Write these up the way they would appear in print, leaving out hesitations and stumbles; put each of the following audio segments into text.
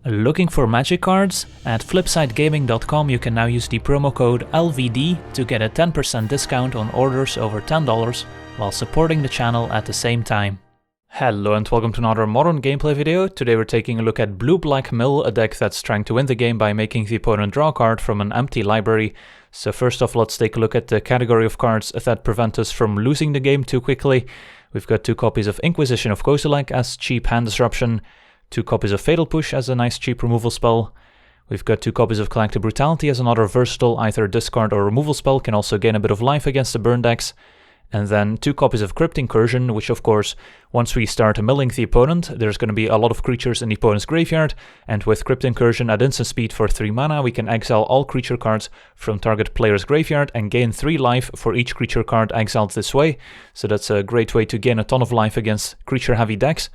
Looking for magic cards? At flipsidegaming.com you can now use the promo code LVD to get a 10% discount on orders over $10 while supporting the channel at the same time. Hello and welcome to another Modern gameplay video. Today we're taking a look at Blue-Black Mill, a deck that's trying to win the game by making the opponent draw a card from an empty library. So first off, let's take a look at the category of cards that prevent us from losing the game too quickly. We've got 2 copies of Inquisition of Coast LLC as cheap hand disruption, 2 copies of Fatal Push as a nice cheap removal spell. We've got 2 copies of Collective Brutality as another versatile either discard or removal spell, can also gain a bit of life against the burn decks. And then 2 copies of Crypt Incursion, which of course, once we start milling the opponent, there's going to be a lot of creatures in the opponent's graveyard, and with Crypt Incursion at instant speed for 3 mana, we can exile all creature cards from target player's graveyard and gain 3 life for each creature card exiled this way. So that's a great way to gain a ton of life against creature-heavy decks.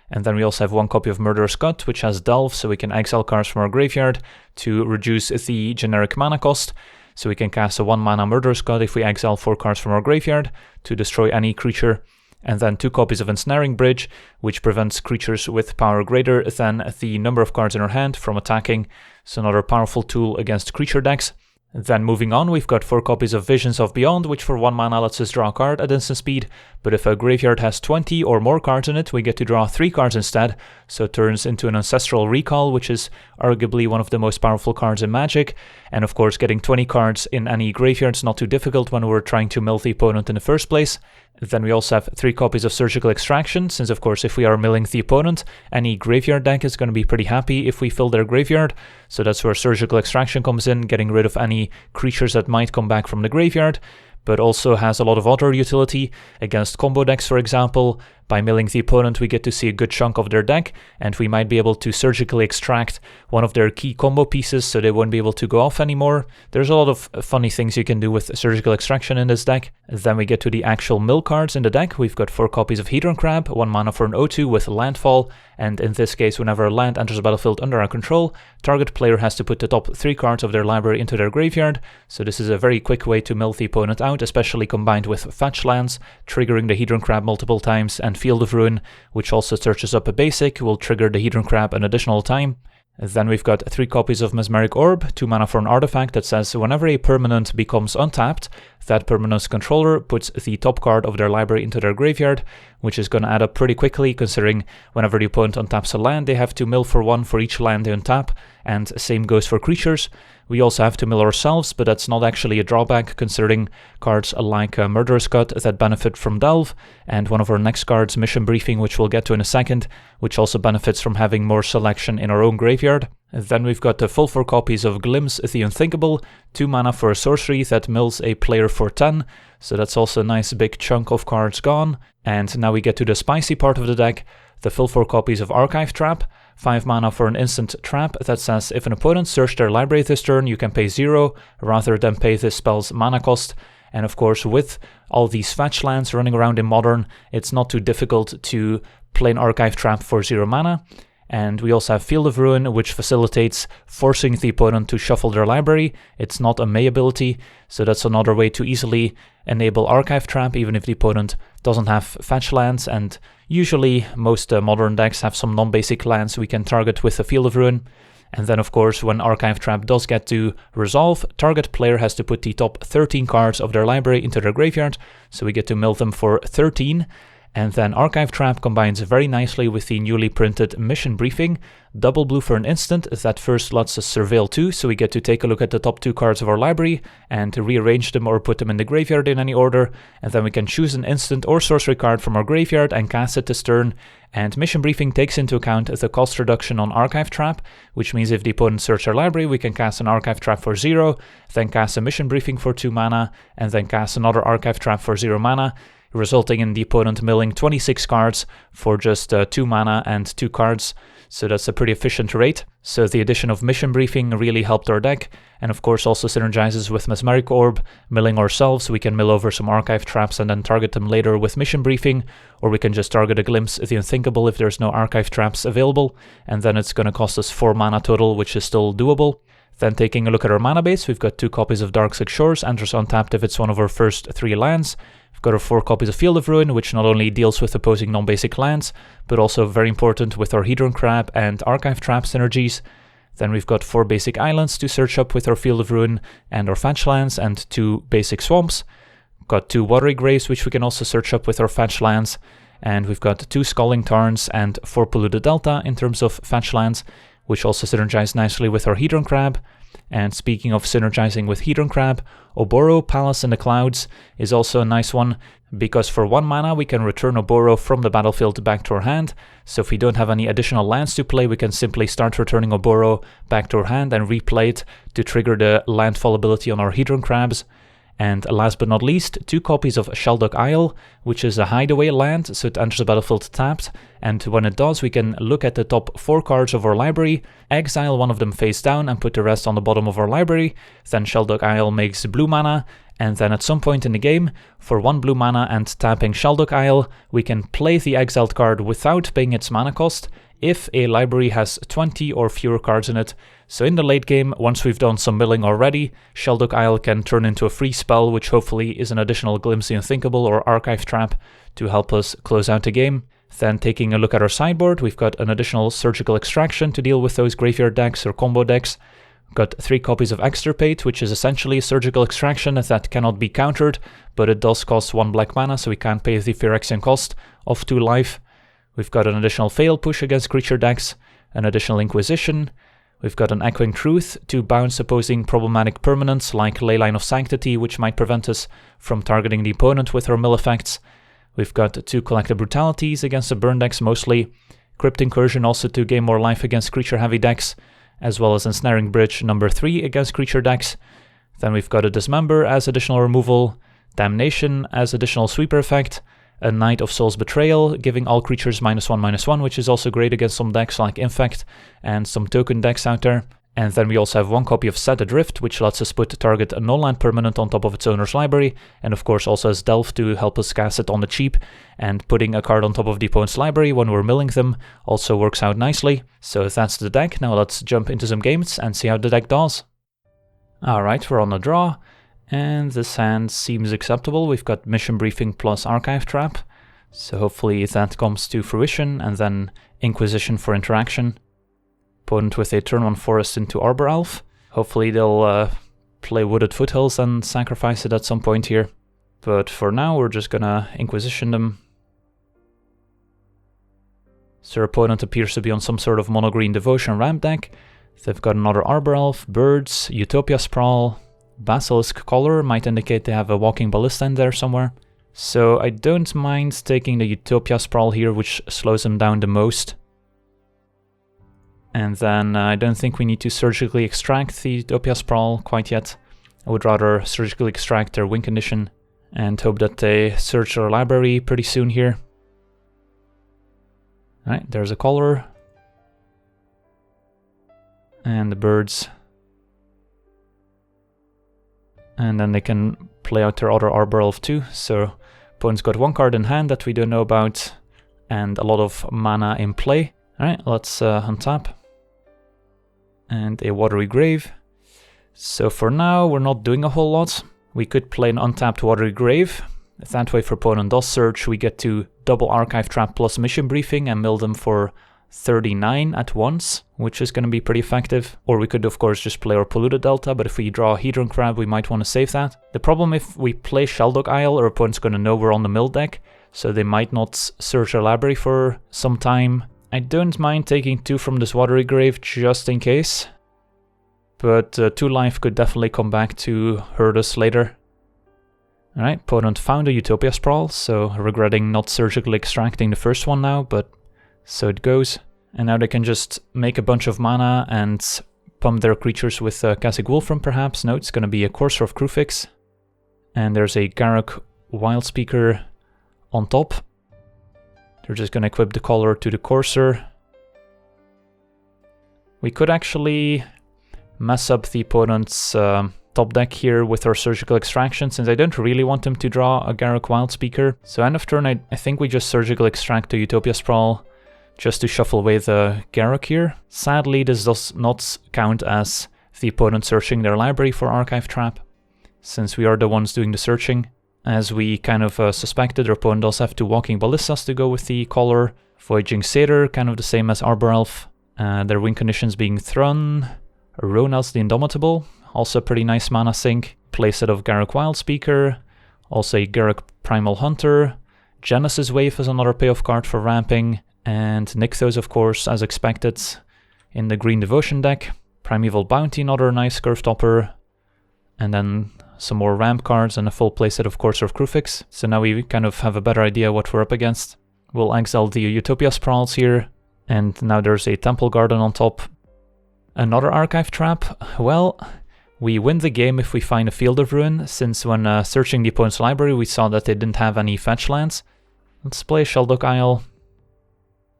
And then we also have 1 copy of Murderous Cut, which has Delve, so we can exile cards from our graveyard to reduce the generic mana cost. So we can cast a 1 mana Murderous Cut if we exile 4 cards from our graveyard to destroy any creature. And then 2 copies of Ensnaring Bridge, which prevents creatures with power greater than the number of cards in our hand from attacking. So another powerful tool against creature decks. Then moving on, we've got 4 copies of Visions of Beyond, which for 1 mana lets us draw a card at instant speed, but if a graveyard has 20 or more cards in it, we get to draw 3 cards instead, so it turns into an Ancestral Recall, which is arguably one of the most powerful cards in Magic, and of course getting 20 cards in any graveyard is not too difficult when we're trying to mill the opponent in the first place. Then we also have 3 copies of Surgical Extraction, since of course if we are milling the opponent, any graveyard deck is going to be pretty happy if we fill their graveyard, so that's where Surgical Extraction comes in, getting rid of any creatures that might come back from the graveyard, but also has a lot of other utility against combo decks, for example. By milling the opponent, we get to see a good chunk of their deck, and we might be able to surgically extract one of their key combo pieces so they won't be able to go off anymore. There's a lot of funny things you can do with surgical extraction in this deck. Then we get to the actual mill cards in the deck. We've got 4 copies of Hedron Crab, 1 mana for an 0/2 with Landfall, and in this case, whenever a land enters the battlefield under our control, target player has to put the top 3 cards of their library into their graveyard. So this is a very quick way to mill the opponent out, especially combined with fetch lands, triggering the Hedron Crab multiple times, and Field of Ruin, which also searches up a basic, will trigger the Hedron Crab an additional time. Then we've got 3 copies of Mesmeric Orb, 2 mana for an artifact that says whenever a permanent becomes untapped, that permanent's controller puts the top card of their library into their graveyard, which is going to add up pretty quickly considering whenever the opponent untaps a land, they have to mill for 1 for each land they untap, and same goes for creatures. We also have to mill ourselves, but that's not actually a drawback considering cards like Murderous Cut that benefit from Delve, and one of our next cards, Mission Briefing, which we'll get to in a second, which also benefits from having more selection in our own graveyard. Then we've got the full 4 copies of Glimpse the Unthinkable, 2 mana for a sorcery that mills a player for 10, so that's also a nice big chunk of cards gone. And now we get to the spicy part of the deck, the full 4 copies of Archive Trap, 5 mana for an instant trap that says if an opponent searched their library this turn, you can pay 0 rather than pay this spell's mana cost. And of course, with all these fetch lands running around in Modern, it's not too difficult to play an Archive Trap for 0 mana. And we also have Field of Ruin, which facilitates forcing the opponent to shuffle their library. It's not a May ability, so that's another way to easily enable Archive Trap, even if the opponent doesn't have fetch lands. And usually, most Modern decks have some non-basic lands we can target with the Field of Ruin. And then, of course, when Archive Trap does get to resolve, target player has to put the top 13 cards of their library into their graveyard, so we get to mill them for 13. And then Archive Trap combines very nicely with the newly printed Mission Briefing, double blue for an instant that first lets us surveil 2, so we get to take a look at the top 2 cards of our library and rearrange them or put them in the graveyard in any order, and then we can choose an instant or sorcery card from our graveyard and cast it this turn. And Mission Briefing takes into account the cost reduction on Archive Trap, which means if the opponent searches our library, we can cast an Archive Trap for 0, then cast a Mission Briefing for 2 mana, and then cast another Archive Trap for 0 mana, resulting in the opponent milling 26 cards for just 2 mana and 2 cards, so that's a pretty efficient rate. So the addition of Mission Briefing really helped our deck, and of course also synergizes with Mesmeric Orb, milling ourselves. We can mill over some Archive Traps and then target them later with Mission Briefing, or we can just target a Glimpse the Unthinkable if there's no Archive Traps available, and then it's going to cost us 4 mana total, which is still doable. Then taking a look at our mana base, we've got 2 copies of Darkseid Shores, enters untapped if it's one of our first 3 lands. We've got our 4 copies of Field of Ruin, which not only deals with opposing non-basic lands, but also very important with our Hedron Crab and Archive Trap synergies. Then we've got 4 basic islands to search up with our Field of Ruin and our fetch lands, and 2 basic swamps. We've got 2 watery graves, which we can also search up with our fetch lands. And we've got 2 Scalding Tarns and 4 Polluted Delta in terms of fetch lands, which also synergize nicely with our Hedron Crab. And speaking of synergizing with Hedron Crab, Oboro, Palace in the Clouds is also a nice one, because for 1 mana we can return Oboro from the battlefield back to our hand. So if we don't have any additional lands to play, we can simply start returning Oboro back to our hand and replay it to trigger the landfall ability on our Hedron Crabs. And last but not least, 2 copies of Shelduck Isle, which is a hideaway land, so it enters the battlefield tapped, and when it does, we can look at the top 4 cards of our library, exile one of them face down and put the rest on the bottom of our library. Then Shelduck Isle makes blue mana, and then at some point in the game, for 1 blue mana and tapping Shelduck Isle, we can play the exiled card without paying its mana cost, if a library has 20 or fewer cards in it. So in the late game, once we've done some milling already, Shelduck Isle can turn into a free spell, which hopefully is an additional Glimpse the Unthinkable or Archive Trap to help us close out the game. Then taking a look at our sideboard, we've got an additional Surgical Extraction to deal with those graveyard decks or combo decks. We've got 3 copies of Extirpate, which is essentially a Surgical Extraction that cannot be countered, but it does cost 1 black mana, so we can't pay the Phyrexian cost of 2 life. We've got an additional Fail Push against creature decks, an additional Inquisition. We've got an Echoing Truth to bounce opposing problematic permanents like Leyline of Sanctity, which might prevent us from targeting the opponent with our mill effects. We've got 2 Collective Brutalities against the burn decks mostly. Crypt Incursion also to gain more life against creature heavy decks, as well as Ensnaring Bridge number 3 against creature decks. Then we've got a Dismember as additional removal, Damnation as additional sweeper effect, a Knight of Soul's Betrayal, giving all creatures -1/-1, which is also great against some decks like Infect and some token decks out there. And then we also have 1 copy of Set Adrift, which lets us put target a non-land permanent on top of its owner's library, and of course also has Delve to help us cast it on the cheap, and putting a card on top of the opponent's library when we're milling them also works out nicely. So that's the deck. Now let's jump into some games and see how the deck does. Alright, we're on the draw. And this hand seems acceptable. We've got Mission Briefing plus Archive Trap, so hopefully that comes to fruition, and then Inquisition for interaction. Opponent with a turn 1 Forest into Arbor Elf. Hopefully they'll play Wooded Foothills and sacrifice it at some point here. But for now we're just gonna Inquisition them. So our opponent appears to be on some sort of mono-green Devotion ramp deck. They've got another Arbor Elf, Birds, Utopia Sprawl, Basilisk Collar, might indicate they have a Walking Ballista in there somewhere. So I don't mind taking the Utopia Sprawl here, which slows them down the most. And then I don't think we need to surgically extract the Utopia Sprawl quite yet. I would rather surgically extract their win condition and hope that they search their library pretty soon here. Alright, there's a Collar. And the Birds. And then they can play out their other Arbor Elf too, so opponent's got 1 card in hand that we don't know about, and a lot of mana in play. Alright, let's untap. And a Watery Grave. So for now, we're not doing a whole lot. We could play an untapped Watery Grave. That way, if opponent does search, we get to double Archive Trap plus Mission Briefing and mill them for 39 at once, which is going to be pretty effective. Or we could of course just play our Polluted Delta, but if we draw a Hedron Crab we might want to save that. The problem if we play Shelduck Isle, our opponent's going to know we're on the mill deck, so they might not search our library for some time. I don't mind taking 2 from this Watery Grave just in case, but 2 life could definitely come back to hurt us later. Alright, opponent found a Utopia Sprawl, so regretting not surgically extracting the first one now, but so it goes. And now they can just make a bunch of mana and pump their creatures with Kazakh Wolfram perhaps. No, it's going to be a Courser of Krufix. And there's a Garruk Wildspeaker on top. They're just going to equip the Collar to the Courser. We could actually mess up the opponent's top deck here with our Surgical Extraction, since I don't really want them to draw a Garruk Wildspeaker. So end of turn, I think we just Surgical Extract the Utopia Sprawl, just to shuffle away the Garruk here. Sadly, this does not count as the opponent searching their library for Archive Trap, since we are the ones doing the searching. As we kind of suspected, our opponent does have 2 Walking Ballistas to go with the Collar. Voyaging Satyr, kind of the same as Arbor Elf. Their win conditions being Thrun. Ronal's the Indomitable, also a pretty nice mana sink. Playset of Garruk Wildspeaker. Also a Garruk Primal Hunter. Genesis Wave is another payoff card for ramping. And Nykthos, of course, as expected, in the Green Devotion deck. Primeval Bounty, another nice curve topper. And then some more ramp cards and a full playset of Courser of Krufix. So now we kind of have a better idea what we're up against. We'll exile the Utopia Sprawls here. And now there's a Temple Garden on top. Another Archive Trap. Well, we win the game if we find a Field of Ruin, since when searching the opponent's library we saw that they didn't have any fetch lands. Let's play Sheldock Isle.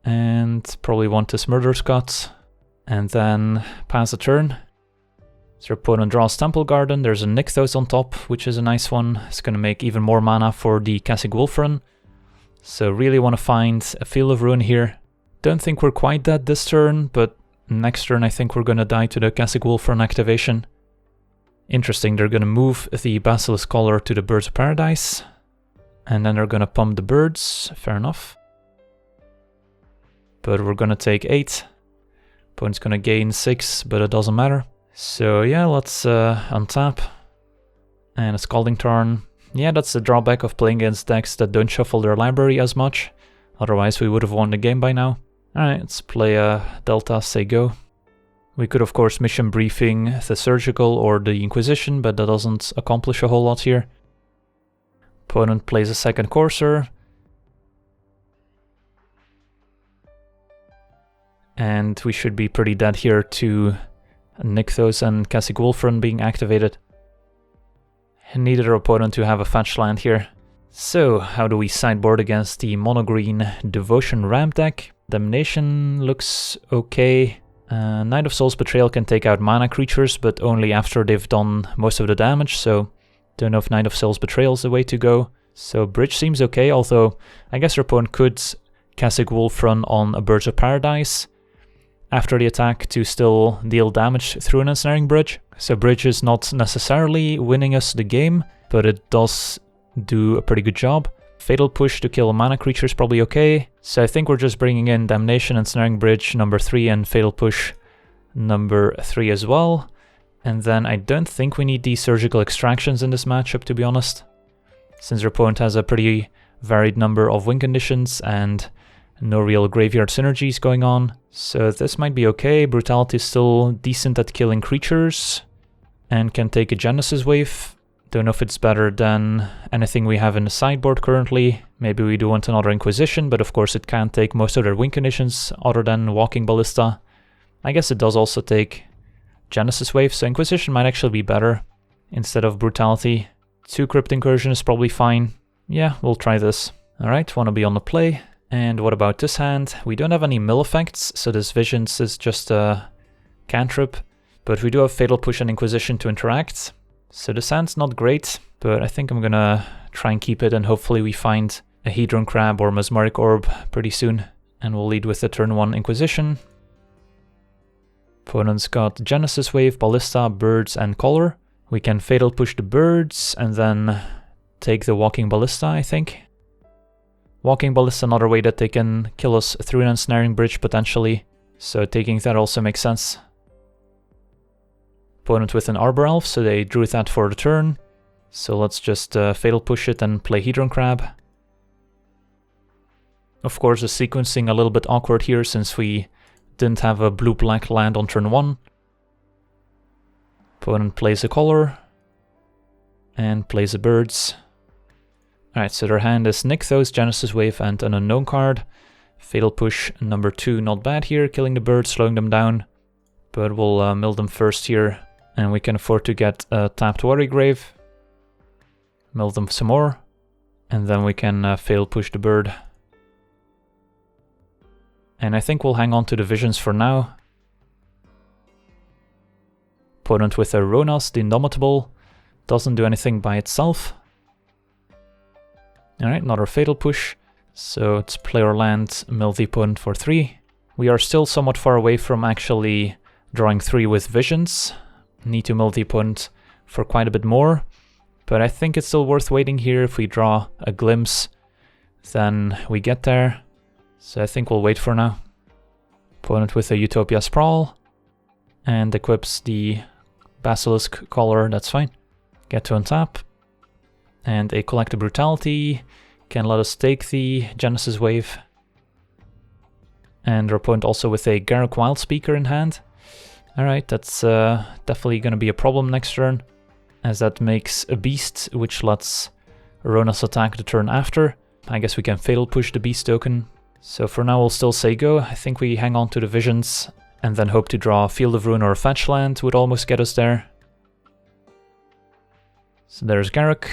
And probably want this Murderous Cut. And then pass the turn. So your opponent draws Temple Garden, there's a Nykthos on top, which is a nice one. It's going to make even more mana for the Kessig Wolfrun. So really want to find a Field of Ruin here. Don't think we're quite dead this turn, but next turn I think we're going to die to the Kessig Wolfrun activation. Interesting, they're going to move the Basilisk Collar to the Birds of Paradise. And then they're going to pump the birds, fair enough. But we're going to take 8. Opponent's going to gain 6, but it doesn't matter. So yeah, let's untap. And a Scalding Tarn. Yeah, that's the drawback of playing against decks that don't shuffle their library as much. Otherwise we would have won the game by now. Alright, let's play Delta, say go. We could of course mission briefing the Surgical or the Inquisition, but that doesn't accomplish a whole lot here. Opponent plays a second Courser. And we should be pretty dead here to Nykthos and Kessig Wolfrun being activated. Needed our opponent to have a fetch land here. So, how do we sideboard against the mono-green Devotion ramp deck? Damnation looks okay. Knight of Souls Betrayal can take out mana creatures, but only after they've done most of the damage, so don't know if Knight of Souls Betrayal is the way to go. So Bridge seems okay, although I guess our opponent could Kessig Wolfrun on a Birds of Paradise after the attack to still deal damage through an Ensnaring Bridge. So Bridge is not necessarily winning us the game, but it does do a pretty good job. Fatal Push to kill a mana creature is probably okay. So I think we're just bringing in Damnation, Ensnaring Bridge number 3 and Fatal Push number 3 as well. And then I don't think we need these Surgical Extractions in this matchup, to be honest, since our opponent has a pretty varied number of win conditions and no real graveyard synergies going on. So this might be okay. Brutality is still decent at killing creatures and can take a Genesis Wave. Don't know if it's better than anything we have in the sideboard currently. Maybe we do want another Inquisition, but of course it can't take most of their win conditions other than Walking Ballista. I guess it does also take Genesis Wave, so Inquisition might actually be better instead of Brutality. 2 Crypt Incursion is probably fine. Yeah, we'll try this. Alright, want to be on the play. And what about this hand? We don't have any mill effects, so this Visions is just a cantrip. But we do have Fatal Push and Inquisition to interact. So this hand's not great, but I think I'm gonna try and keep it, and hopefully we find a Hedron Crab or Mesmeric Orb pretty soon. And we'll lead with the turn 1 Inquisition. Opponent's got Genesis Wave, Ballista, Birds, and Collar. We can Fatal Push the Birds and then take the Walking Ballista, I think. Walking Ballista, another way that they can kill us through an Ensnaring Bridge potentially, so taking that also makes sense. Opponent with an Arbor Elf, so they drew that for the turn. So let's just Fatal Push it and play Hedron Crab. Of course, the sequencing a little bit awkward here since we didn't have a blue-black land on turn 1. Opponent plays a Collar and plays a Birds. Alright, so their hand is Nykthos, Genesis Wave, and an unknown card. Fatal Push number 2, not bad here, killing the birds, slowing them down. But we'll mill them first here, and we can afford to get a tapped Worry Grave. Mill them some more, and then we can Fatal Push the bird. And I think we'll hang on to the Visions for now. Opponent with a Ronas, the Indomitable, doesn't do anything by itself. Alright, another Fatal Push. So let's play our land, mill the opponent for 3. We are still somewhat far away from actually drawing 3 with Visions. Need to mill the opponent for quite a bit more. But I think it's still worth waiting here. If we draw a glimpse, then we get there. So I think we'll wait for now. Opponent with a Utopia Sprawl. And equips the Basilisk Collar, that's fine. Get to untap. And a Collective Brutality can let us take the Genesis Wave. And our opponent also with a Garruk Wildspeaker in hand. Alright, that's definitely going to be a problem next turn, as that makes a Beast, which lets Ronas attack the turn after. I guess we can Fatal Push the Beast token. So for now we'll still say go. I think we hang on to the Visions, and then hope to draw Field of Ruin or a Fetch Land would almost get us there. So there's Garruk,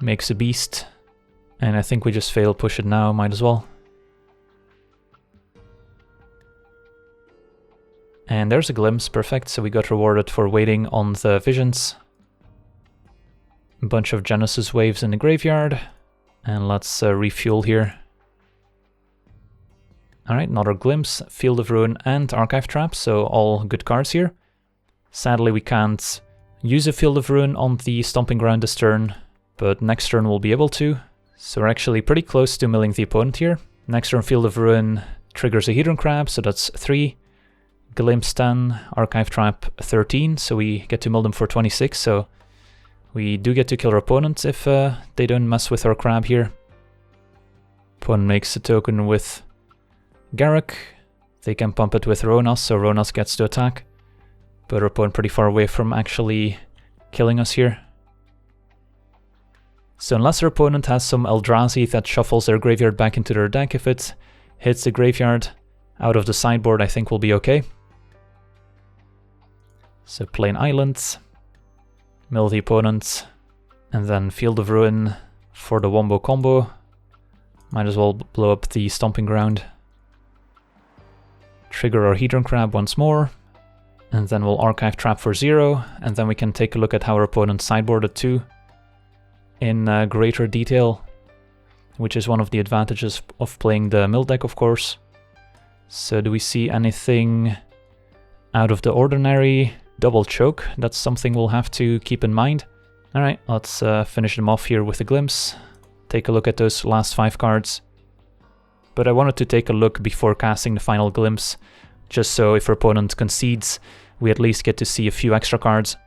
makes a Beast, and I think we just Fatal Push it now, might as well. And there's a Glimpse, perfect, so we got rewarded for waiting on the Visions. A bunch of Genesis Waves in the graveyard, and let's refuel here. Alright, another Glimpse, Field of Ruin and Archive Trap, so all good cards here. Sadly we can't use a Field of Ruin on the Stomping Ground this turn, but next turn we'll be able to. So we're actually pretty close to milling the opponent here. Next turn Field of Ruin triggers a Hedron Crab, so that's 3. Glimpse 10, Archive Trap 13, so we get to mill them for 26, so we do get to kill our opponent if they don't mess with our crab here. Opponent makes a token with Garruk, they can pump it with Ronas, so Ronas gets to attack, but our opponent pretty far away from actually killing us here. So unless our opponent has some Eldrazi that shuffles their graveyard back into their deck, if it hits the graveyard out of the sideboard, I think we'll be okay. So play an island, mill the opponent, and then Field of Ruin for the wombo combo. Might as well blow up the Stomping Ground. Trigger our Hedron Crab once more, and then we'll Archive Trap for 0, and then we can take a look at how our opponent sideboarded too in greater detail, which is one of the advantages of playing the mill deck, of course. So do we see anything out of the ordinary? Double Choke, that's something we'll have to keep in mind. Alright, let's finish them off here with a glimpse. Take a look at those last 5 cards. But I wanted to take a look before casting the final glimpse, just so if our opponent concedes, we at least get to see a few extra cards.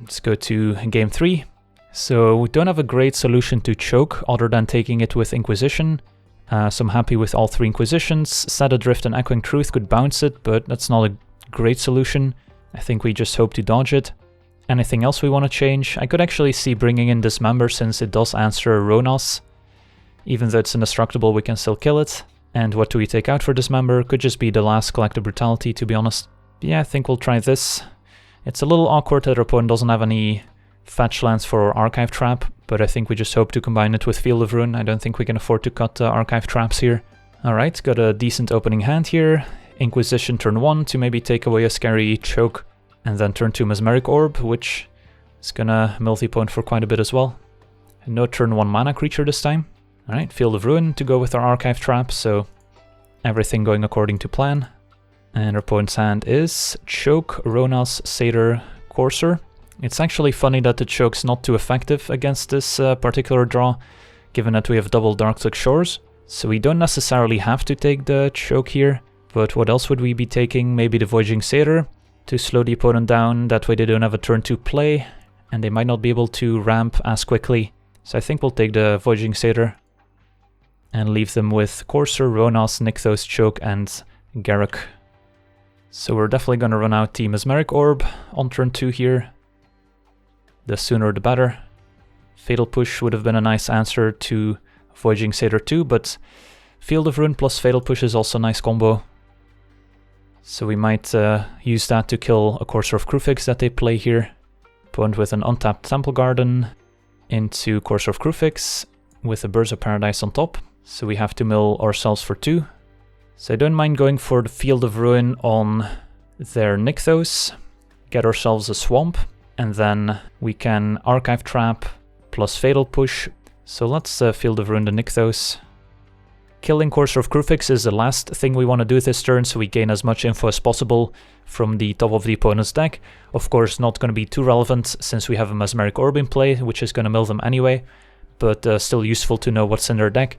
Let's go to game 3. So we don't have a great solution to choke other than taking it with Inquisition. So I'm happy with all 3 Inquisitions. Set Adrift and Echoing Truth could bounce it, but that's not a great solution. I think we just hope to dodge it. Anything else we want to change? I could actually see bringing in Dismember since it does answer Ronas. Even though it's indestructible, we can still kill it. And what do we take out for Dismember? Could just be the last Collective Brutality, to be honest. Yeah, I think we'll try this. It's a little awkward that our opponent doesn't have any fetch lands for Archive Trap, but I think we just hope to combine it with Field of Ruin. I don't think we can afford to cut Archive Traps here. Alright, got a decent opening hand here. Inquisition turn 1 to maybe take away a scary choke, and then turn 2 Mesmeric Orb, which is gonna mill the opponent for quite a bit as well. And no turn 1 mana creature this time. Alright, Field of Ruin to go with our Archive Trap, so everything going according to plan. And our opponent's hand is Choke, Ronas, Satyr, Courser. It's actually funny that the Choke's not too effective against this particular draw, given that we have double Darkslick Shores. So we don't necessarily have to take the Choke here. But what else would we be taking? Maybe the Voyaging Satyr to slow the opponent down, that way they don't have a turn 2 play, and they might not be able to ramp as quickly. So I think we'll take the Voyaging Satyr and leave them with Courser, Ronas, Nykthos, Choke, and Garruk. So we're definitely going to run out the Mesmeric Orb on turn 2 here. The sooner the better. Fatal Push would have been a nice answer to Voyaging Satyr 2, but Field of Ruin plus Fatal Push is also a nice combo. So we might use that to kill a Courser of Kruphix that they play here. Opponent with an untapped Temple Garden into Courser of Kruphix with a Birds of Paradise on top. So we have to mill ourselves for 2. So I don't mind going for the Field of Ruin on their Nykthos, get ourselves a Swamp, and then we can Archive Trap plus Fatal Push. So let's Field of Ruin the Nykthos. Killing Courser of Krufix is the last thing we want to do this turn, so we gain as much info as possible from the top of the opponent's deck. Of course, not going to be too relevant since we have a Mesmeric Orb in play, which is going to mill them anyway, but still useful to know what's in their deck.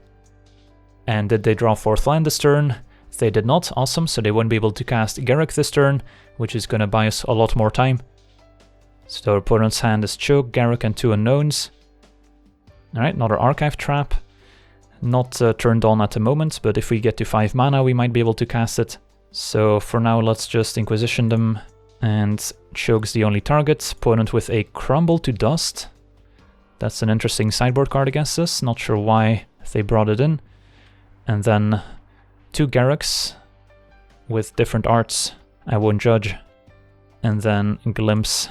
And did they draw 4th land this turn? They did not. Awesome, so they won't be able to cast Garruk this turn, which is going to buy us a lot more time. So our opponent's hand is Choke, Garruk, and 2 unknowns. Alright, another Archive Trap. Not turned on at the moment, but if we get to 5 mana, we might be able to cast it. So for now, let's just Inquisition them, and Choke's the only target. Opponent with a Crumble to Dust. That's an interesting sideboard card against us. Not sure why they brought it in. And then 2 Garruks with different arts. I won't judge. And then Glimpse.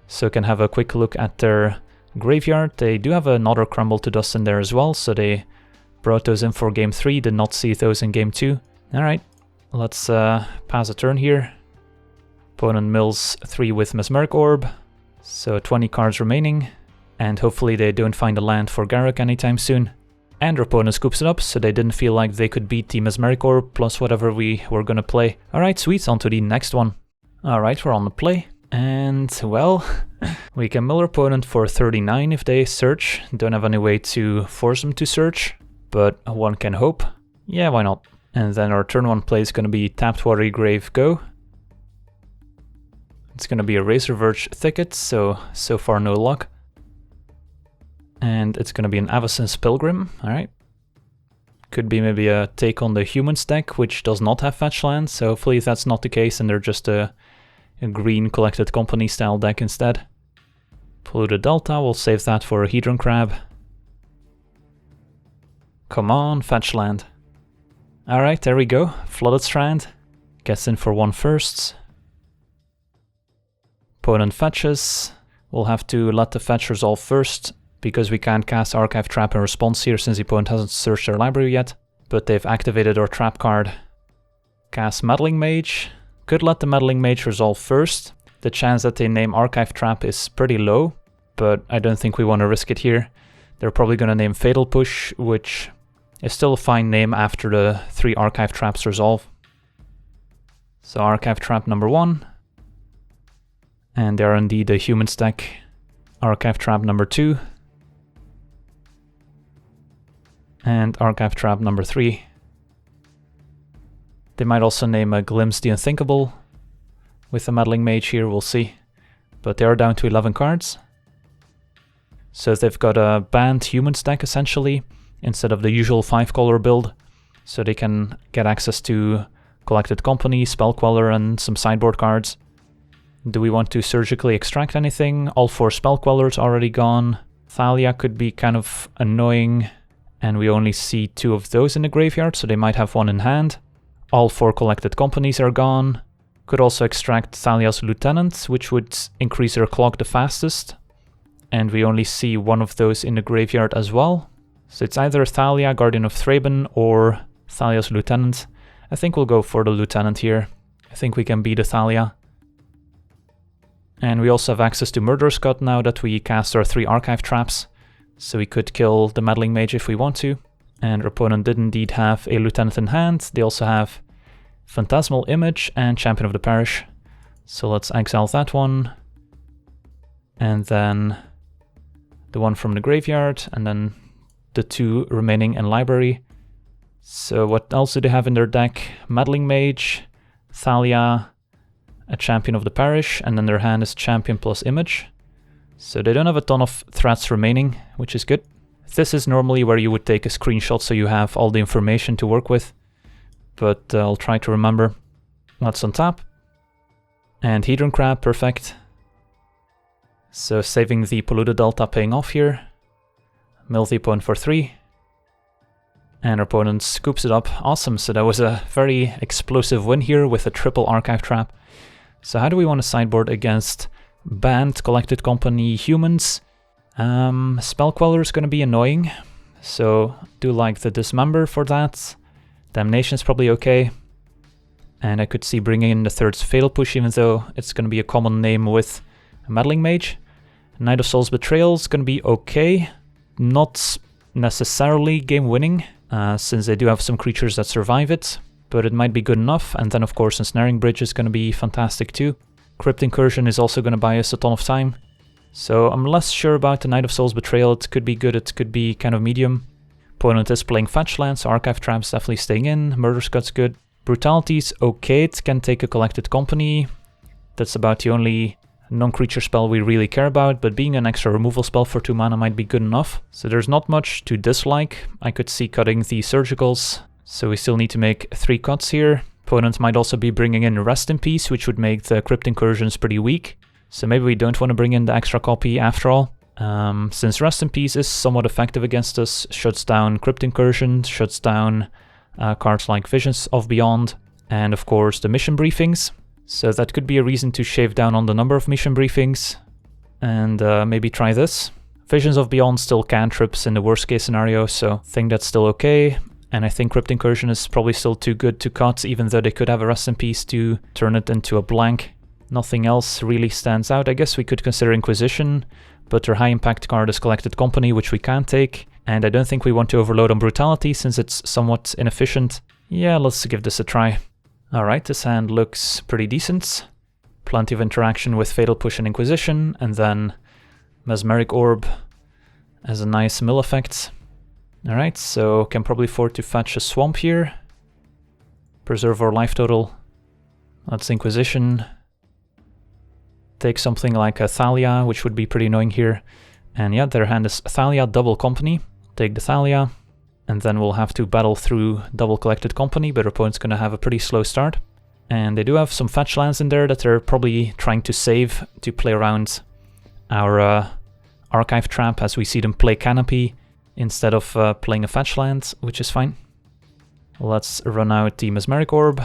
So can have a quick look at their graveyard. They do have another Crumble to Dust in there as well, so they brought those in for game 3, did not see those in game 2. Alright, let's pass a turn here. Opponent mills 3 with Mesmeric Orb, so 20 cards remaining, and hopefully they don't find a land for Garruk anytime soon. And our opponent scoops it up, so they didn't feel like they could beat the Mesmeric Orb plus whatever we were gonna play. Alright, sweet, on to the next one. Alright, we're on the play. And, well, we can mill our opponent for 39 if they search. Don't have any way to force them to search, but one can hope. Yeah, why not? And then our turn 1 play is going to be Tapped Watery Grave, go. It's going to be a Razor Verge Thicket, so far no luck. And it's going to be an Avacyn's Pilgrim, alright. Could be maybe a take on the Humans deck, which does not have fetch land, so hopefully that's not the case and they're just a green Collected Company style deck instead. Polluted Delta, we'll save that for a Hedron Crab. Come on, fetch land. Alright, there we go. Flooded Strand. Gets in for 1 first. Opponent fetches. We'll have to let the fetch resolve first, because we can't cast Archive Trap in response here since the opponent hasn't searched their library yet. But they've activated our trap card. Cast Meddling Mage. Could let the Meddling Mage resolve first. The chance that they name Archive Trap is pretty low, but I don't think we want to risk it here. They're probably going to name Fatal Push, which is still a fine name after the 3 Archive Traps resolve. So Archive Trap number 1. And they are indeed a Humans deck. Archive Trap number 2. And Archive Trap number 3. They might also name a Glimpse the Unthinkable with the Meddling Mage here, we'll see. But they are down to 11 cards. So they've got a banned Humans deck essentially, instead of the usual 5-color build. So they can get access to Collected Company, Spellqueller, and some sideboard cards. Do we want to surgically extract anything? All 4 Spellquellers already gone. Thalia could be kind of annoying, and we only see 2 of those in the graveyard, so they might have 1 in hand. All 4 Collected Companies are gone. Could also extract Thalia's Lieutenant, which would increase their clock the fastest. And we only see 1 of those in the graveyard as well. So it's either Thalia, Guardian of Thraben, or Thalia's Lieutenant. I think we'll go for the Lieutenant here. I think we can beat a Thalia. And we also have access to Murderous Cut now that we cast our 3 Archive Traps. So we could kill the Meddling Mage if we want to. And our opponent did indeed have a Lieutenant in hand. They also have Phantasmal Image and Champion of the Parish. So let's exile that one. And then the one from the graveyard, and then the 2 remaining in library. So what else do they have in their deck? Meddling Mage, Thalia, a Champion of the Parish, and then their hand is Champion plus Image. So they don't have a ton of threats remaining, which is good. This is normally where you would take a screenshot so you have all the information to work with. But I'll try to remember. Let's untap. And Hedron Crab, perfect. So saving the Polluted Delta paying off here. Mill the opponent for 3. And our opponent scoops it up. Awesome, so that was a very explosive win here with a triple Archive Trap. So how do we want to sideboard against banned Collected Company Humans? Spellqueller is going to be annoying, so do like the Dismember for that. Damnation is probably okay. And I could see bringing in the 3rd Fatal Push, even though it's going to be a common name with a Meddling Mage. Night of Souls Betrayal is going to be okay. Not necessarily game-winning, since they do have some creatures that survive it, but it might be good enough. And then of course Ensnaring Bridge is going to be fantastic too. Crypt Incursion is also going to buy us a ton of time. So I'm less sure about the Knight of Souls Betrayal. It could be good, it could be kind of medium. Opponent is playing Fetch Lands, so Archive Trap's definitely staying in. Murder Scud's good. Brutality's okay, it can take a Collected Company. That's about the only non-creature spell we really care about, but being an extra removal spell for 2 mana might be good enough. So there's not much to dislike. I could see cutting the Surgicals, so we still need to make 3 cuts here. Opponent might also be bringing in Rest in Peace, which would make the Crypt Incursions pretty weak. So maybe we don't want to bring in the extra copy after all. Since Rest in Peace is somewhat effective against us, shuts down Crypt Incursion, shuts down cards like Visions of Beyond, and of course the mission briefings. So that could be a reason to shave down on the number of mission briefings, and maybe try this. Visions of Beyond still cantrips in the worst case scenario, so I think that's still okay. And I think Crypt Incursion is probably still too good to cut, even though they could have a Rest in Peace to turn it into a blank. Nothing else really stands out. I guess we could consider Inquisition, but their high impact card is Collected Company, which we can't take. And I don't think we want to overload on Brutality since it's somewhat inefficient. Yeah, let's give this a try. Alright, this hand looks pretty decent. Plenty of interaction with Fatal Push and Inquisition, and then Mesmeric Orb as a nice mill effect. Alright, so can probably afford to fetch a Swamp here. Preserve our life total. That's Inquisition. Take something like a Thalia, which would be pretty annoying here. And yeah, their hand is Thalia Double Company. Take the Thalia. And then we'll have to battle through double Collected Company, but our opponent's going to have a pretty slow start. And they do have some fetch lands in there that they're probably trying to save to play around our Archive Trap, as we see them play Canopy instead of playing a fetch land, which is fine. Let's run out the Mesmeric Orb.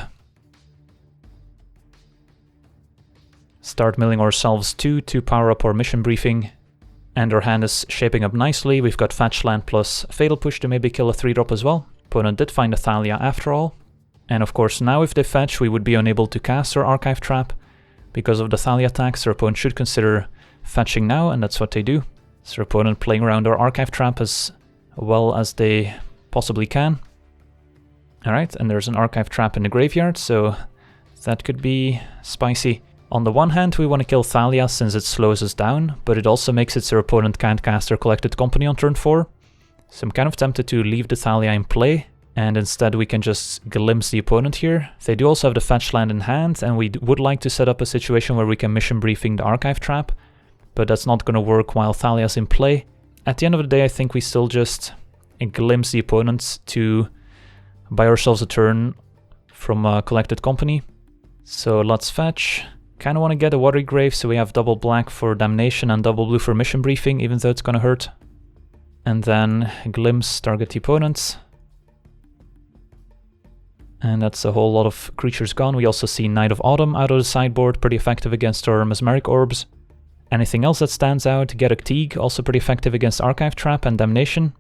Start milling ourselves 2 to power up our mission briefing. And our hand is shaping up nicely. We've got Fetch Land plus Fatal Push to maybe kill a 3-drop as well. Opponent did find a Thalia after all. And of course now if they fetch, we would be unable to cast our Archive Trap. Because of the Thalia attacks, our opponent should consider fetching now, and that's what they do. So our opponent playing around our Archive Trap as well as they possibly can. Alright, and there's an Archive Trap in the graveyard, so that could be spicy. On the one hand, we want to kill Thalia since it slows us down, but it also makes it so our opponent can't cast their Collected Company on turn 4. So I'm kind of tempted to leave the Thalia in play, and instead we can just glimpse the opponent here. They do also have the Fetch Land in hand, and we would like to set up a situation where we can mission briefing the Archive Trap, but that's not going to work while Thalia's in play. At the end of the day, I think we still just glimpse the opponent to buy ourselves a turn from Collected Company. So let's fetch. Kind of want to get a Watery Grave, so we have double black for Damnation and double blue for mission briefing, even though it's going to hurt. And then glimpse, target the opponents. And that's a whole lot of creatures gone. We also see Knight of Autumn out of the sideboard, pretty effective against our Mesmeric Orbs. Anything else that stands out? Garruk Teeg, also pretty effective against Archive Trap and Damnation.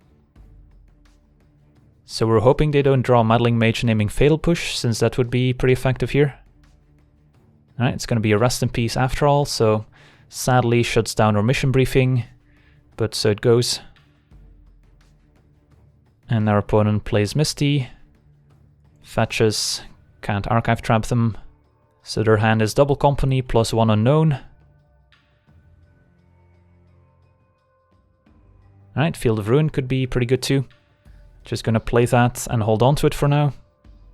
So we're hoping they don't draw Meddling Mage naming Fatal Push, since that would be pretty effective here. Alright, it's going to be a Rest in Peace after all, so sadly shuts down our mission briefing, but so it goes. And our opponent plays Misty, fetches, can't Archive Trap them, so their hand is double Company plus 1 unknown. Alright, Field of Ruin could be pretty good too. Just gonna play that and hold on to it for now.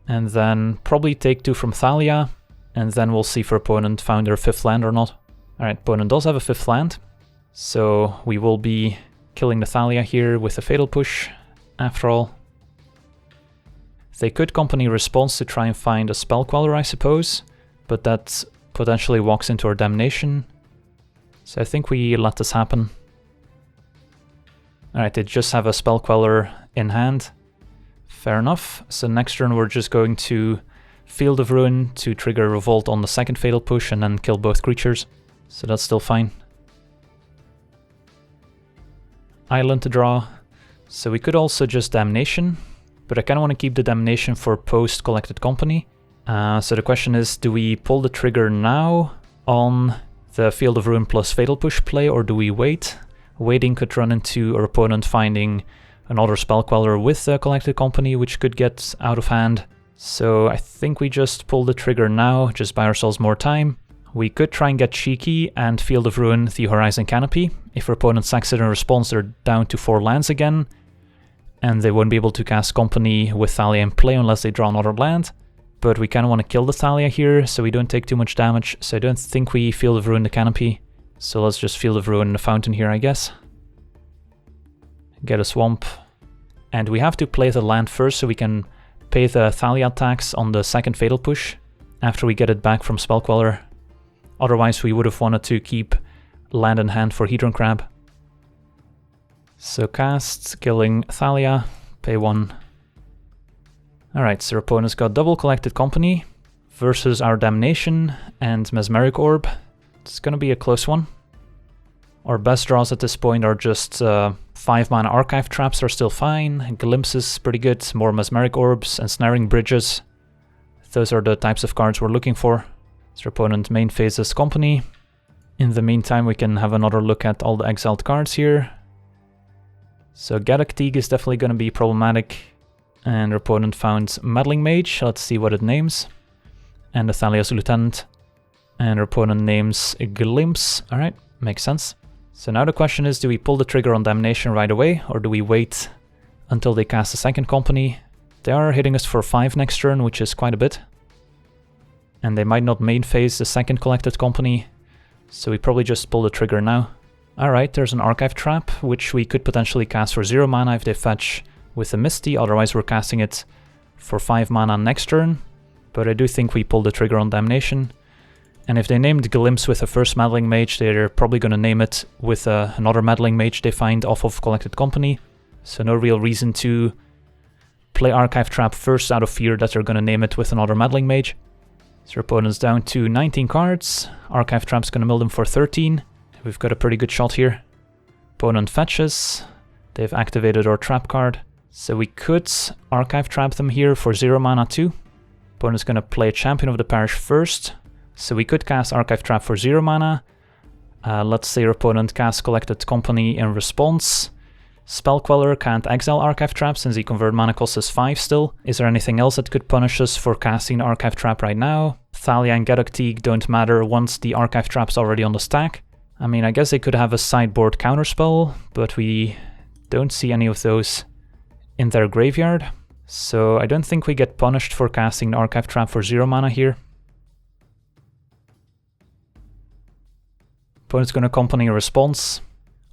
And then probably take 2 from Thalia. And then we'll see if our opponent found their 5th land or not. Alright, opponent does have a 5th land. So we will be killing the Thalia here with a Fatal Push, after all. They could Company Response to try and find a Spell Queller, I suppose. But that potentially walks into our Damnation. So I think we let this happen. Alright, they just have a Spell Queller in hand. Fair enough. So next turn we're just going to Field of Ruin to trigger Revolt on the 2nd Fatal Push and then kill both creatures. So that's still fine. Island to draw. So we could also just Damnation, but I kind of want to keep the Damnation for post Collected Company. So the question is, do we pull the trigger now on the Field of Ruin plus Fatal Push play, or do we wait? Waiting could run into our opponent finding another spell queller with the Collected Company, which could get out of hand. So I think we just pull the trigger now, just buy ourselves more time. We could try and get cheeky and Field of Ruin the Horizon Canopy. If our opponent sacks it in response, they're down to 4 lands again, and they won't be able to cast Company with Thalia in play unless they draw another land. But we kind of want to kill the Thalia here, so we don't take too much damage, so I don't think we Field of Ruin the Canopy. So let's just Field of Ruin the Fountain here, I guess. Get a Swamp. And we have to play the land first so we can pay the Thalia tax on the second Fatal Push after we get it back from Spell Queller. Otherwise we would have wanted to keep land in hand for Hedron Crab. So cast, killing Thalia, pay 1. Alright, so our opponent's got double Collected Company versus our Damnation and Mesmeric Orb. It's gonna be a close one. Our best draws at this point are just 5 mana Archive Traps are still fine, Glimpses pretty good, more Mesmeric Orbs, Ensnaring Bridges. Those are the types of cards we're looking for. So our opponent main phases Company. In the meantime we can have another look at all the exiled cards here. So Gaddock is definitely going to be problematic. And our opponent found Meddling Mage, let's see what it names. And the Thalia's Lieutenant. And our opponent names Glimpse, alright, makes sense. So now the question is, do we pull the trigger on Damnation right away, or do we wait until they cast a second Company? They are hitting us for 5 next turn, which is quite a bit. And they might not main phase the second Collected Company, so we probably just pull the trigger now. Alright, there's an Archive Trap, which we could potentially cast for 0 mana if they fetch with a Misty, otherwise we're casting it for 5 mana next turn. But I do think we pull the trigger on Damnation. And if they named Glimpse with the first Meddling Mage, they're probably going to name it with another Meddling Mage they find off of Collected Company. So no real reason to play Archive Trap first out of fear that they're going to name it with another Meddling Mage. So our opponent's down to 19 cards. Archive Trap's going to mill them for 13. We've got a pretty good shot here. Opponent fetches. They've activated our trap card. So we could Archive Trap them here for 0 mana too. Opponent's going to play Champion of the Parish first. So we could cast Archive Trap for 0 mana. Let's say our opponent casts Collected Company in response. Spell Queller can't exile Archive Trap since the convert mana cost is 5 still. Is there anything else that could punish us for casting Archive Trap right now? Thalia and Gaddock don't matter once the Archive Trap's already on the stack. I mean, I guess they could have a sideboard counterspell, but we don't see any of those in their graveyard. So I don't think we get punished for casting the Archive Trap for 0 mana here. Opponent's going to Company a response.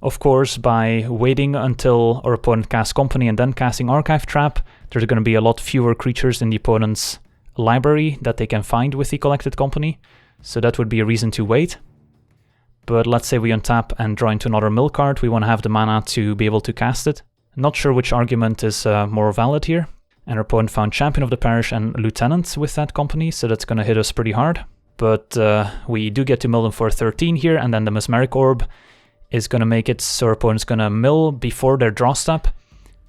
Of course, by waiting until our opponent casts Company and then casting Archive Trap, there's going to be a lot fewer creatures in the opponent's library that they can find with the Collected Company, so that would be a reason to wait. But let's say we untap and draw into another mill card, we want to have the mana to be able to cast it. Not sure which argument is more valid here. And our opponent found Champion of the Parish and Lieutenant with that Company, so that's going to hit us pretty hard. But we do get to mill them for 13 here, and then the Mesmeric Orb is going to make it so our opponent's going to mill before their draw step.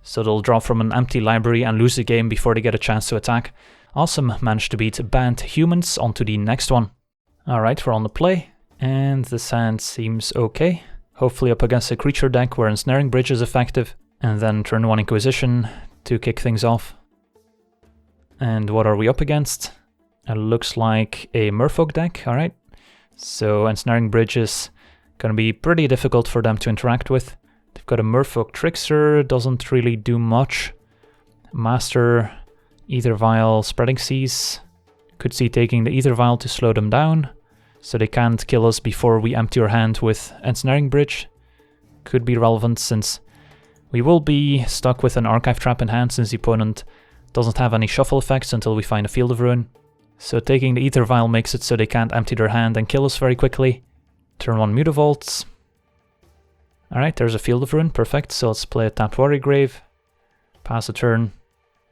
So they'll draw from an empty library and lose the game before they get a chance to attack. Awesome, managed to beat Banned Humans. On to the next one. Alright, we're on the play, and this hand seems okay. Hopefully up against a creature deck where Ensnaring Bridge is effective, and then turn 1 Inquisition to kick things off. And what are we up against? It looks like a Merfolk deck, alright. So Ensnaring Bridge is going to be pretty difficult for them to interact with. They've got a Merfolk Trickster, doesn't really do much. Master, Aether Vial, Spreading Seas. Could see taking the Aether Vial to slow them down, so they can't kill us before we empty our hand with Ensnaring Bridge. Could be relevant since we will be stuck with an Archive Trap in hand since the opponent doesn't have any shuffle effects until we find a Field of Ruin. So taking the Aether Vial makes it so they can't empty their hand and kill us very quickly. Turn 1 Mutavault. Alright, there's a Field of Ruin, perfect. So let's play a tapped Warrior Grave. Pass a turn.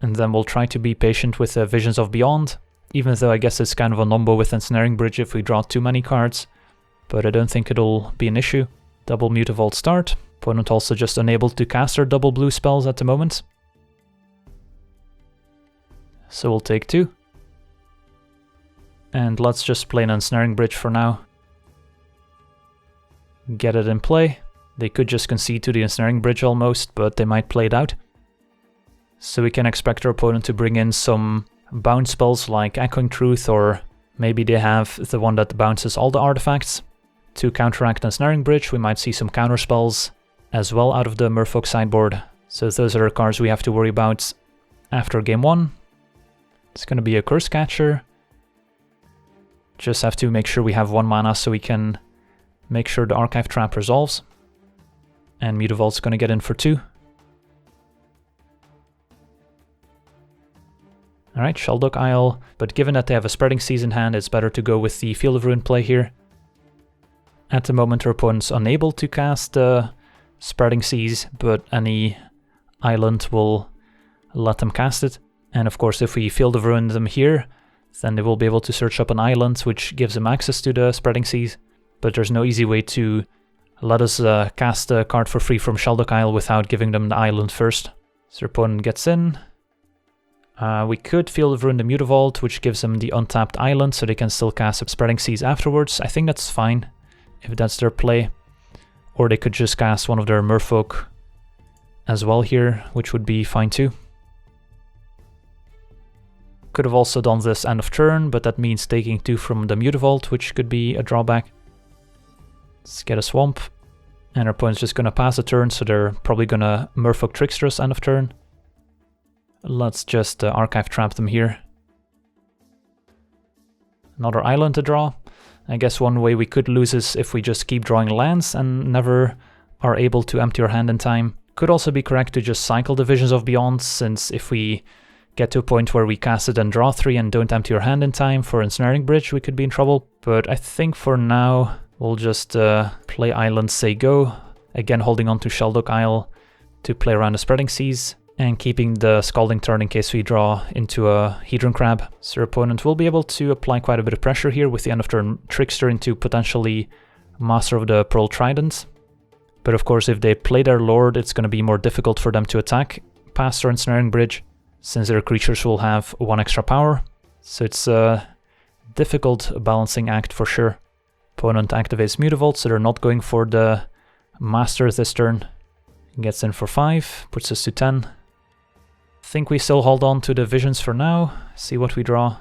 And then we'll try to be patient with Visions of Beyond. Even though I guess it's kind of a numbo with Ensnaring Bridge if we draw too many cards. But I don't think it'll be an issue. Double Mutavault start. Opponent also just unable to cast their double blue spells at the moment. So we'll take 2. And let's just play an Ensnaring Bridge for now. Get it in play. They could just concede to the Ensnaring Bridge almost, but they might play it out. So we can expect our opponent to bring in some bounce spells like Echoing Truth, or maybe they have the one that bounces all the artifacts. To counteract Ensnaring Bridge, we might see some counter spells as well out of the Merfolk sideboard. So those are the cards we have to worry about after game 1. It's going to be a Curse Catcher. Just have to make sure we have 1 mana so we can make sure the Archive Trap resolves. And Mutavault's going to get in for 2. Alright, Shelduck Isle, but given that they have a Spreading Seas in hand, it's better to go with the Field of Ruin play here. At the moment our opponent's unable to cast Spreading Seas, but any island will let them cast it. And of course if we Field of Ruin them here, then they will be able to search up an island which gives them access to the Spreading Seas. But there's no easy way to let us cast a card for free from Shelduck Isle without giving them the island first. So our opponent gets in. We could Field of Ruin the Mutavault, which gives them the untapped island, so they can still cast Spreading Seas afterwards. I think that's fine, if that's their play. Or they could just cast one of their Merfolk as well here, which would be fine too. Could have also done this end of turn, but that means taking 2 from the Mutavault, which could be a drawback. Let's get a Swamp. And our opponent's just gonna pass a turn, so they're probably gonna Merfolk Trickster us end of turn. Let's just Archive Trap them here. Another island to draw. I guess one way we could lose is if we just keep drawing lands and never are able to empty our hand in time. Could also be correct to just cycle the Visions of Beyond, since if we get to a point where we cast it and draw 3 and don't empty our hand in time for Ensnaring Bridge, we could be in trouble. But I think for now we'll just play Island, say go. Again holding on to Shelduck Isle to play around the Spreading Seas. And keeping the Scalding Turn in case we draw into a Hedron Crab. So our opponent will be able to apply quite a bit of pressure here with the end of turn Trickster into potentially Master of the Pearl Trident. But of course if they play their Lord, it's going to be more difficult for them to attack past our Ensnaring Bridge, since their creatures will have 1 extra power. So it's a difficult balancing act for sure. Opponent activates Mutavault, so they're not going for the Master this turn. Gets in for 5, puts us to 10. Think we still hold on to the Visions for now, see what we draw.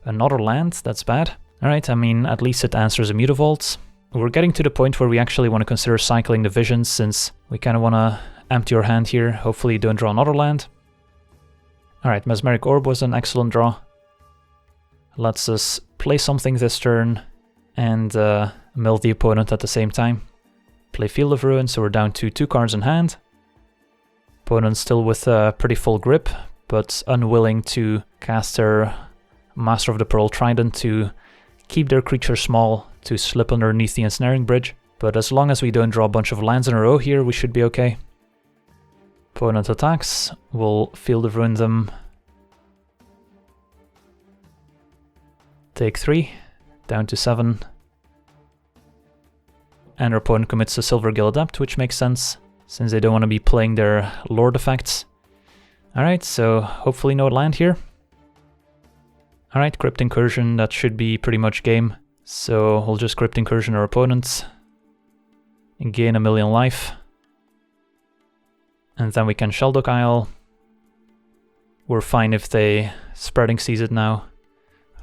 Another land, that's bad. Alright, I mean, at least it answers a Mutavault. We're getting to the point where we actually want to consider cycling the Visions, since we kind of want to empty our hand here. Hopefully don't draw another land. Alright, Mesmeric Orb was an excellent draw. Lets us play something this turn and mill the opponent at the same time. Play Field of Ruin, so we're down to 2 cards in hand. Opponent still with a pretty full grip, but unwilling to cast their Master of the Pearl Trident to keep their creature small to slip underneath the Ensnaring Bridge. But as long as we don't draw a bunch of lands in a row here, we should be okay. Opponent attacks, we'll Field of Ruin them. Take 3, down to 7. And our opponent commits a Silvergill Adept, which makes sense, since they don't want to be playing their Lord effects. Alright, so hopefully no land here. Alright, Crypt Incursion, that should be pretty much game. So we'll just Crypt Incursion our opponents and gain 1,000,000 life. And then we can Shelduck Isle. We're fine if they Spreading Seas it now.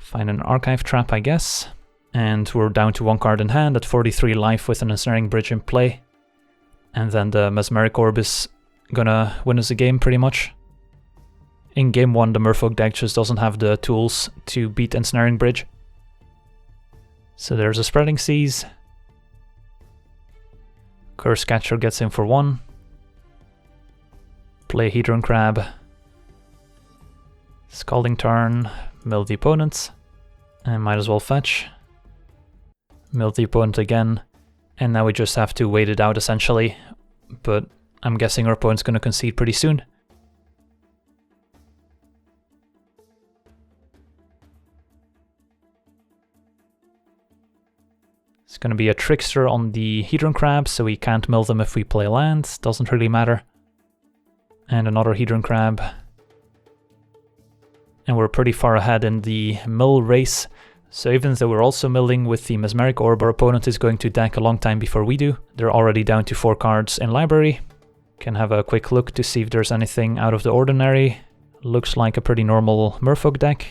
Find an Archive Trap, I guess. And we're down to 1 card in hand at 43 life with an Ensnaring Bridge in play. And then the Mesmeric Orb is gonna win us the game pretty much. In game 1 the Merfolk deck just doesn't have the tools to beat Ensnaring Bridge. So there's a Spreading Seas. Curse Catcher gets in for 1. Play Hedron Crab. Scalding Turn, mill the opponent. And might as well fetch. Mill the opponent again. And now we just have to wait it out essentially, but I'm guessing our opponent's going to concede pretty soon. It's going to be a Trickster on the Hedron Crab, so we can't mill them if we play land, doesn't really matter. And another Hedron Crab. And we're pretty far ahead in the mill race. So even though we're also milling with the Mesmeric Orb, our opponent is going to deck a long time before we do. They're already down to 4 cards in library. Can have a quick look to see if there's anything out of the ordinary. Looks like a pretty normal Merfolk deck.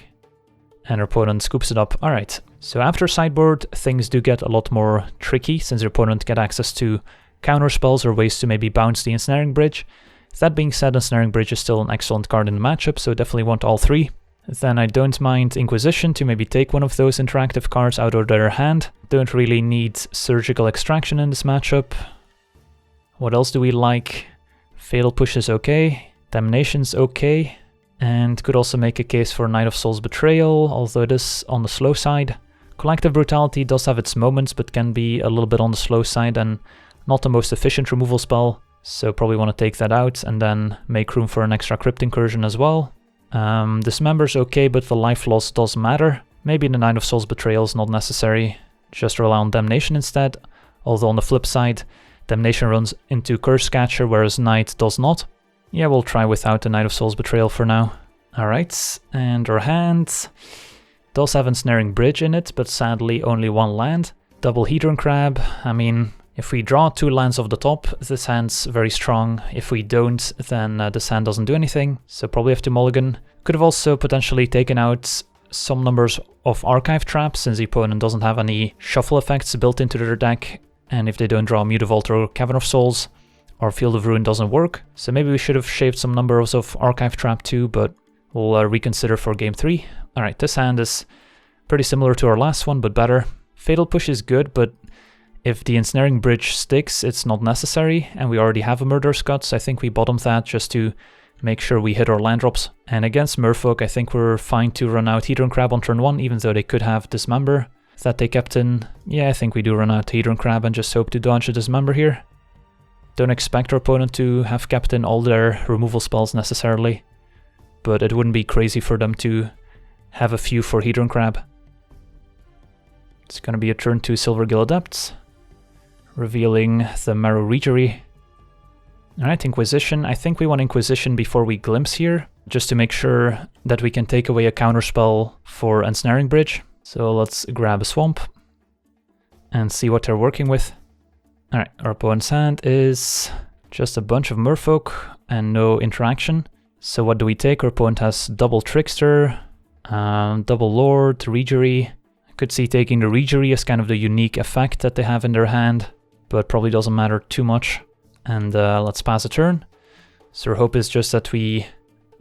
And our opponent scoops it up. Alright, so after sideboard, things do get a lot more tricky since your opponent get access to counter spells or ways to maybe bounce the Ensnaring Bridge. That being said, Ensnaring Bridge is still an excellent card in the matchup, so definitely want all three. Then I don't mind Inquisition to maybe take one of those interactive cards out of their hand. Don't really need Surgical Extraction in this matchup. What else do we like? Fatal Push is okay. Damnation's okay. And could also make a case for Knight of Souls Betrayal, although it is on the slow side. Collective Brutality does have its moments, but can be a little bit on the slow side and not the most efficient removal spell. So probably want to take that out and then make room for an extra Crypt Incursion as well. Dismember's okay, but the life loss does matter. Maybe the Knight of Souls Betrayal is not necessary. Just rely on Damnation instead. Although on the flip side, Damnation runs into Curse Catcher, whereas Knight does not. Yeah, we'll try without the Knight of Souls Betrayal for now. Alright, and our hand does have Ensnaring Bridge in it, but sadly only one land. Double Hedron Crab. I mean, if we draw 2 lands off the top, this hand's very strong. If we don't, then this hand doesn't do anything, so probably have to mulligan. Could have also potentially taken out some numbers of Archive Traps, since the opponent doesn't have any shuffle effects built into their deck, and if they don't draw Mutavault or Cavern of Souls, our Field of Ruin doesn't work. So maybe we should have shaved some numbers of Archive Trap too, but we'll reconsider for game 3. Alright, this hand is pretty similar to our last one, but better. Fatal Push is good, but if the Ensnaring Bridge sticks, it's not necessary, and we already have a Murderous Guts. I think we bottomed that just to make sure we hit our land drops. And against Merfolk, I think we're fine to run out Hedron Crab on turn 1, even though they could have Dismember that they kept in. Yeah, I think we do run out Hedron Crab and just hope to dodge a Dismember here. Don't expect our opponent to have kept in all their removal spells necessarily, but it wouldn't be crazy for them to have a few for Hedron Crab. It's going to be a turn to Silvergill Adepts, revealing the Marrow Regery. Alright, Inquisition. I think we want Inquisition before we Glimpse here, just to make sure that we can take away a counterspell for Ensnaring Bridge. So let's grab a Swamp and see what they're working with. Alright, our opponent's hand is just a bunch of Merfolk and no interaction. So what do we take? Our opponent has double Trickster, double Lord, Regery. I could see taking the Regery as kind of the unique effect that they have in their hand, but probably doesn't matter too much. And let's pass a turn. So our hope is just that we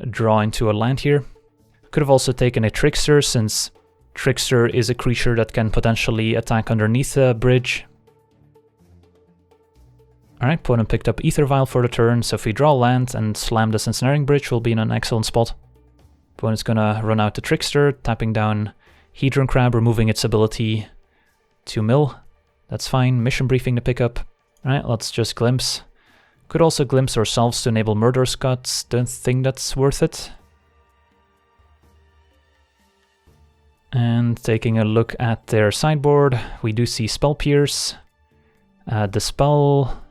draw into a land here. Could have also taken a Trickster, since Trickster is a creature that can potentially attack underneath a bridge. Alright, opponent picked up Ether Vial for the turn, so if we draw land and slam this Ensnaring Bridge, we'll be in an excellent spot. Opponent's gonna run out the Trickster, tapping down Hedron Crab, removing its ability to mill. That's fine. Mission Briefing to pick up. Alright, let's just Glimpse. Could also Glimpse ourselves to enable Murderous Guts. Don't think that's worth it. And taking a look at their sideboard, we do see Spell Pierce, Dispel.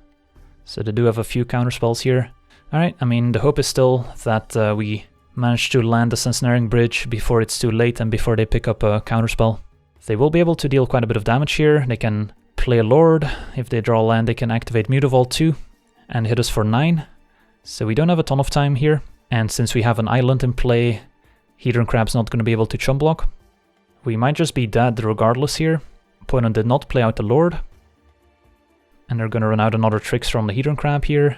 So they do have a few counterspells here. Alright, I mean, the hope is still that we manage to land the Ensnaring Bridge before it's too late and before they pick up a counterspell. They will be able to deal quite a bit of damage here. They can play a Lord. If they draw land, they can activate Mutavault too and hit us for 9. So we don't have a ton of time here. And since we have an island in play, Hedron Crab's not going to be able to chump block. We might just be dead regardless here. Opponent did not play out the Lord. And they're going to run out another Trickster on the Hedron Crab here.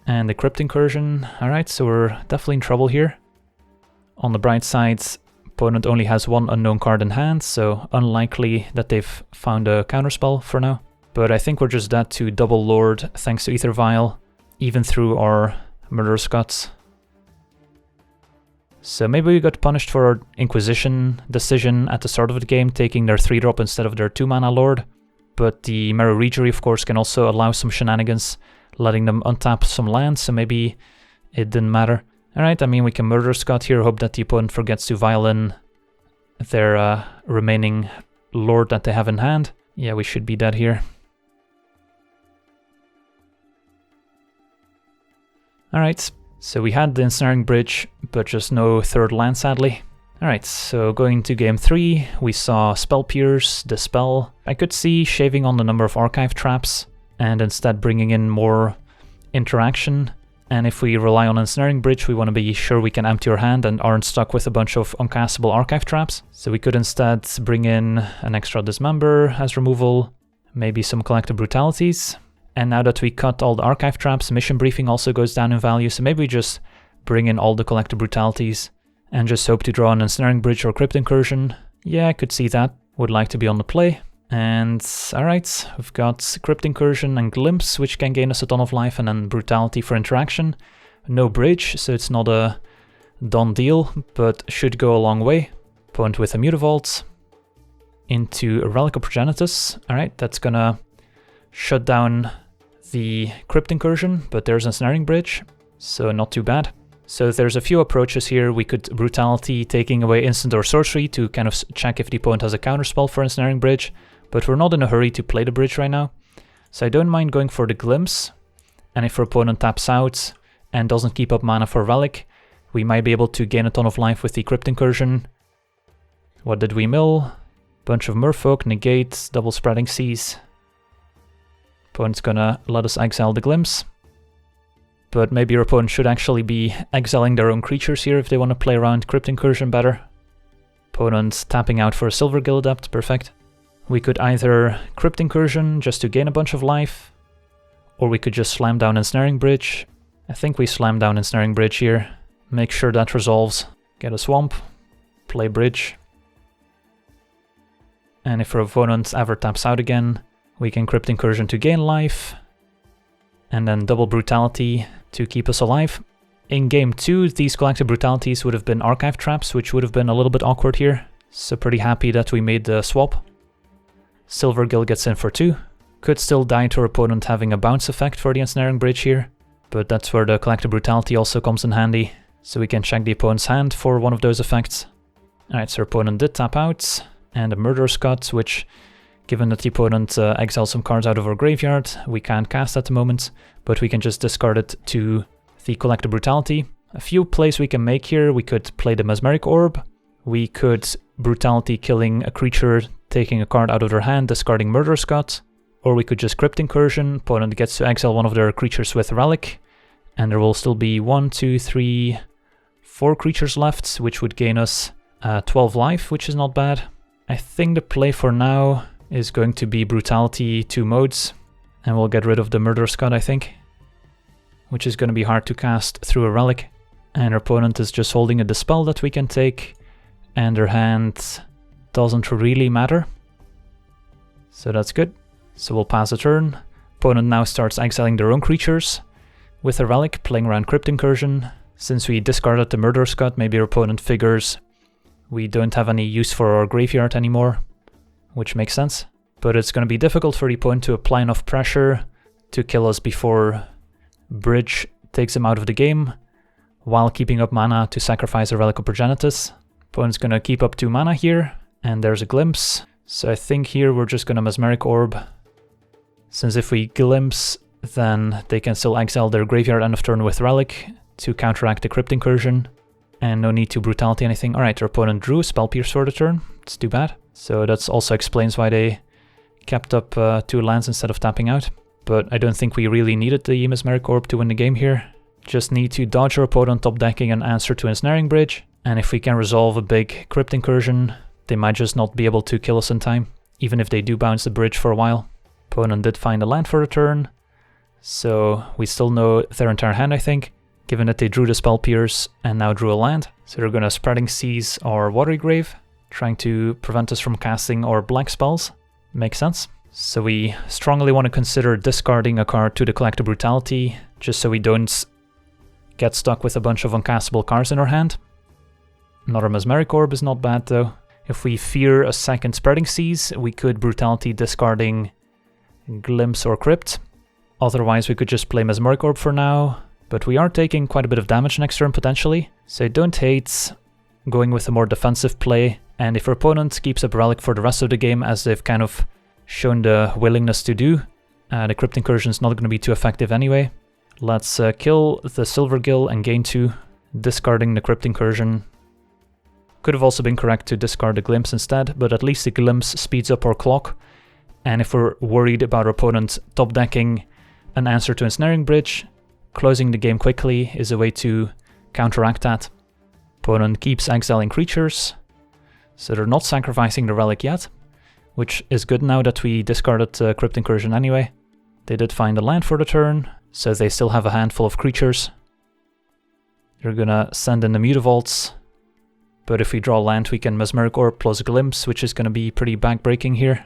And the Crypt Incursion. Alright, so we're definitely in trouble here. On the bright side, opponent only has one unknown card in hand, so unlikely that they've found a counterspell for now. But I think we're just dead to double Lord thanks to Ether Vial, even through our Murderous Guts. So maybe we got punished for our Inquisition decision at the start of the game, taking their 3-drop instead of their 2-mana Lord. But the Marrow Regery, of course, can also allow some shenanigans, letting them untap some lands, so maybe it didn't matter. Alright, I mean, we can Murderous Gut here, hope that the opponent forgets to violin their remaining Lord that they have in hand. Yeah, we should be dead here. Alright, so we had the Ensnaring Bridge, but just no third land, sadly. Alright, so going to game 3, we saw Spell Pierce, Dispel. I could see shaving on the number of Archive Traps, and instead bringing in more interaction. And if we rely on Ensnaring Bridge, we want to be sure we can empty our hand and aren't stuck with a bunch of uncastable archive traps. So we could instead bring in an extra Dismember as removal, maybe some Collective Brutalities. And now that we cut all the archive traps, Mission Briefing also goes down in value, so maybe we just bring in all the Collective Brutalities and just hope to draw an Ensnaring Bridge or Crypt Incursion. Yeah, I could see that. Would like to be on the play. And alright, we've got Crypt Incursion and Glimpse, which can gain us a ton of life, and then Brutality for interaction. No bridge, so it's not a done deal, but should go a long way. Opponent with a Mutavault into a Relic of Progenitus. Alright, that's gonna shut down the Crypt Incursion, but there's a Ensnaring Bridge, so not too bad. So there's a few approaches here. We could Brutality, taking away instant or sorcery to kind of check if the opponent has a counterspell for Ensnaring Bridge, but we're not in a hurry to play the bridge right now. So I don't mind going for the Glimpse, and if our opponent taps out and doesn't keep up mana for Relic, we might be able to gain a ton of life with the Crypt Incursion. What did we mill? Bunch of Merfolk, negate, double Spreading Seas. Opponent's gonna let us exile the Glimpse. But maybe your opponent should actually be exiling their own creatures here if they want to play around Crypt Incursion better. Opponent tapping out for a Silvergill Adept, perfect. We could either Crypt Incursion just to gain a bunch of life, or we could just slam down Ensnaring Bridge. I think we slam down Ensnaring Bridge here. Make sure that resolves. Get a Swamp, play Bridge. And if our opponent ever taps out again, we can Crypt Incursion to gain life, and then double Brutality to keep us alive. In game 2, these Collective Brutalities would have been archive traps, which would have been a little bit awkward here. So pretty happy that we made the swap. Silvergill gets in for 2. Could still die to our opponent having a bounce effect for the Ensnaring Bridge here, but that's where the Collective Brutality also comes in handy, so we can check the opponent's hand for one of those effects. Alright, so our opponent did tap out, and a Murderous Cut, which, given that the opponent exiles some cards out of our graveyard, we can't cast at the moment, but we can just discard it to the Collective Brutality. A few plays we can make here. We could play the Mesmeric Orb. We could Brutality killing a creature, taking a card out of their hand, discarding Murderous Cut. Or we could just Crypt Incursion. Opponent gets to exile one of their creatures with Relic. And there will still be 1, 2, 3, 4 creatures left, which would gain us 12 life, which is not bad. I think the play for now is going to be Brutality 2 modes, and we'll get rid of the Murderous Cut, I think, which is going to be hard to cast through a Relic. And our opponent is just holding a Dispel that we can take, and their hand doesn't really matter, so that's good. So we'll pass the turn. Opponent now starts exiling their own creatures with a Relic, playing around Crypt Incursion. Since we discarded the Murderous Cut, maybe our opponent figures we don't have any use for our graveyard anymore, which makes sense. But it's going to be difficult for the opponent to apply enough pressure to kill us before Bridge takes him out of the game, while keeping up mana to sacrifice a Relic of Progenitus. Opponent's going to keep up 2 mana here, and there's a Glimpse. So I think here we're just going to Mesmeric Orb, since if we Glimpse, then they can still exile their graveyard end of turn with Relic to counteract the Crypt Incursion, and no need to Brutality anything. Alright, our opponent drew Spell Pierce for the turn. It's too bad. So that also explains why they kept up 2 lands instead of tapping out. But I don't think we really needed the Mesmeric Orb to win the game here. Just need to dodge our opponent top decking an answer to Ensnaring Bridge, and if we can resolve a big Crypt Incursion, they might just not be able to kill us in time, even if they do bounce the bridge for a while. Opponent did find a land for a turn, so we still know their entire hand, I think, given that they drew the Spell Pierce and now drew a land. So they're gonna Spreading Seas or Watery Grave, trying to prevent us from casting our black spells. Makes sense. So we strongly want to consider discarding a card to the Collective Brutality, just so we don't get stuck with a bunch of uncastable cards in our hand. Another Mesmeric Orb is not bad though. If we fear a second Spreading Seas, we could Brutality discarding Glimpse or Crypt. Otherwise we could just play Mesmeric Orb for now, but we are taking quite a bit of damage next turn potentially, so I don't hate going with a more defensive play. And if our opponent keeps up Relic for the rest of the game, as they've kind of shown the willingness to do, the Crypt Incursion is not going to be too effective anyway. Let's kill the Silvergill and gain 2, discarding the Crypt Incursion. Could have also been correct to discard the Glimpse instead, but at least the Glimpse speeds up our clock And if we're worried about our opponent top decking an answer to Ensnaring Bridge, closing the game quickly is a way to counteract that. Opponent keeps exiling creatures, so they're not sacrificing the relic yet, which is good now that we discarded Crypt Incursion anyway. They did find a land for the turn, so they still have a handful of creatures. They're gonna send in the Mutavaults, but if we draw land we can Mesmeric Orb plus Glimpse, which is gonna be pretty backbreaking here.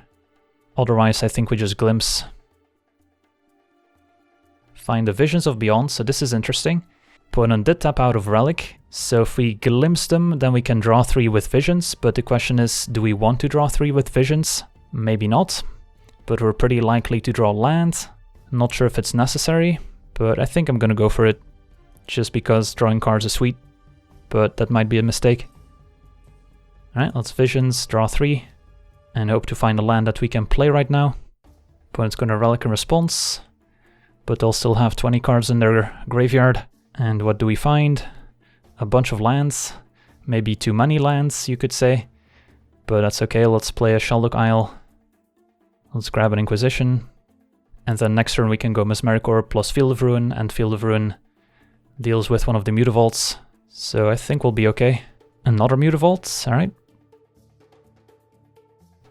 Otherwise I think we just Glimpse. Find the Visions of Beyond, so this is interesting. Opponent did tap out of Relic, so if we Glimpse them then we can draw 3 with Visions, but the question is, do we want to draw 3 with Visions? Maybe not, but we're pretty likely to draw land. Not sure if it's necessary, but I think I'm gonna go for it, just because drawing cards is sweet, but that might be a mistake. Alright, let's Visions, draw 3, and hope to find a land that we can play right now. Opponent's gonna Relic in response, but they'll still have 20 cards in their graveyard. And what do we find? A bunch of lands, maybe too many lands you could say, but that's okay. Let's play a Sheldok Isle. Let's grab an Inquisition, and then next turn we can go Mesmeric Orb plus Field of Ruin, and Field of Ruin deals with one of the Mutavaults, so I think we'll be okay. Another Mutavault, alright.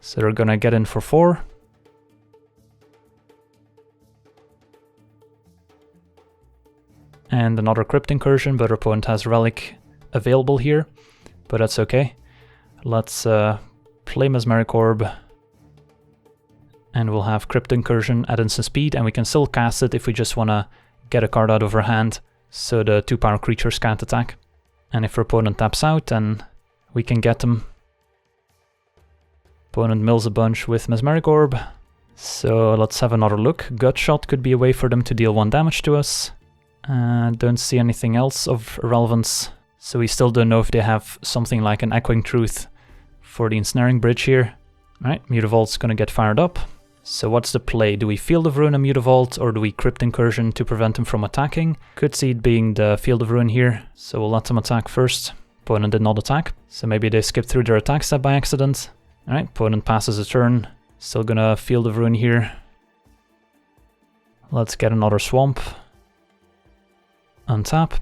So they're gonna get in for 4. And another Crypt Incursion, but our opponent has Relic available here, but that's okay. Let's play Mesmeric Orb, and we'll have Crypt Incursion at instant speed, and we can still cast it if we just want to get a card out of our hand, so the 2-power creatures can't attack. And if our opponent taps out, then we can get them. Opponent mills a bunch with Mesmeric Orb, so let's have another look. Gutshot could be a way for them to deal 1 damage to us. Don't see anything else of relevance, so we still don't know if they have something like an Echoing Truth for the Ensnaring Bridge here. Alright, Mutavault's gonna get fired up. So what's the play? Do we Field of Ruin a Mutavault, or do we Crypt Incursion to prevent him from attacking? Could see it being the Field of Ruin here, so we'll let them attack first. Opponent did not attack, so maybe they skipped through their attack step by accident. Alright, opponent passes a turn, still gonna Field of Ruin here. Let's get another Swamp. Untap.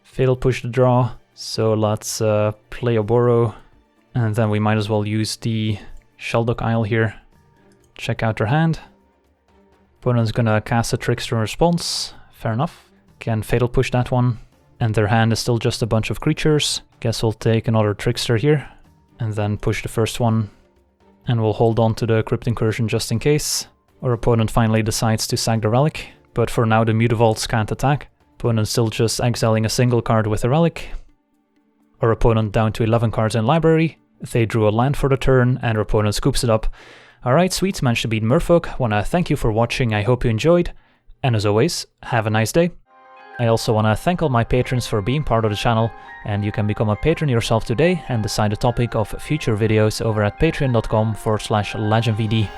Fatal Push the draw, so let's play a Burrow, and then we might as well use the Sheldok Isle here. Check out their hand. Opponent's gonna cast a Trickster in response, fair enough. Can Fatal Push that one, and their hand is still just a bunch of creatures. Guess we'll take another Trickster here, and then push the first one, and we'll hold on to the Crypt Incursion just in case. Our opponent finally decides to sack the Relic, but for now the Mutavaults can't attack. Opponent still just exiling a single card with a Relic. Our opponent down to 11 cards in library. They drew a land for the turn, and our opponent scoops it up. Alright, sweet, managed to beat Merfolk. Wanna thank you for watching, I hope you enjoyed. And as always, have a nice day. I also wanna thank all my patrons for being part of the channel, and you can become a patron yourself today and decide the topic of future videos over at patreon.com/LegenVD.